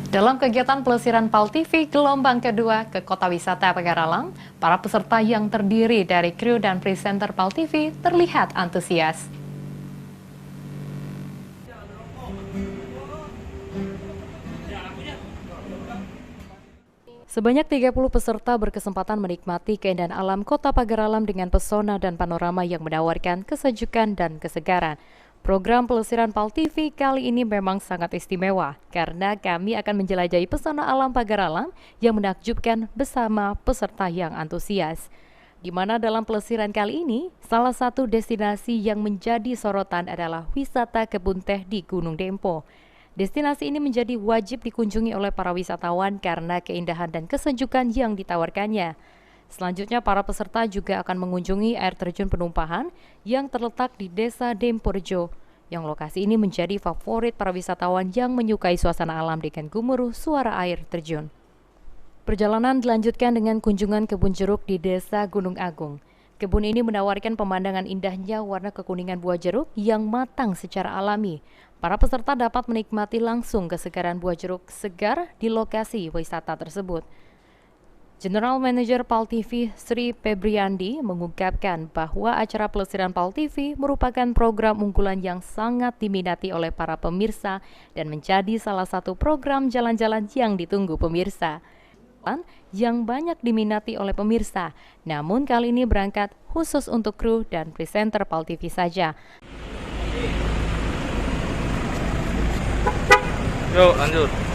Dalam kegiatan pelesiran PAL TV gelombang kedua ke Kota Wisata Pagaralam, para peserta yang terdiri dari kru dan presenter PAL TV terlihat antusias. Sebanyak 30 peserta berkesempatan menikmati keindahan alam Kota Pagaralam dengan pesona dan panorama yang menawarkan kesejukan dan kesegaran. Program pelesiran PAL TV kali ini memang sangat istimewa karena kami akan menjelajahi pesona alam Pagaralam yang menakjubkan bersama peserta yang antusias. Di mana dalam pelesiran kali ini, salah satu destinasi yang menjadi sorotan adalah wisata kebun teh di Gunung Dempo. Destinasi ini menjadi wajib dikunjungi oleh para wisatawan karena keindahan dan kesejukan yang ditawarkannya. Selanjutnya, para peserta juga akan mengunjungi air terjun Penumpahan yang terletak di Desa Demporejo, yang lokasi ini menjadi favorit para wisatawan yang menyukai suasana alam dengan gemuruh suara air terjun. Perjalanan dilanjutkan dengan kunjungan kebun jeruk di Desa Gunung Agung. Kebun ini menawarkan pemandangan indahnya warna kekuningan buah jeruk yang matang secara alami. Para peserta dapat menikmati langsung kesegaran buah jeruk segar di lokasi wisata tersebut. General Manager PAL TV Sri Febriandi mengungkapkan bahwa acara pelesiran PAL TV merupakan program unggulan yang sangat diminati oleh para pemirsa dan menjadi salah satu program jalan-jalan yang ditunggu pemirsa. Yang banyak diminati oleh pemirsa, namun kali ini berangkat khusus untuk kru dan presenter PAL TV saja. Yuk lanjut.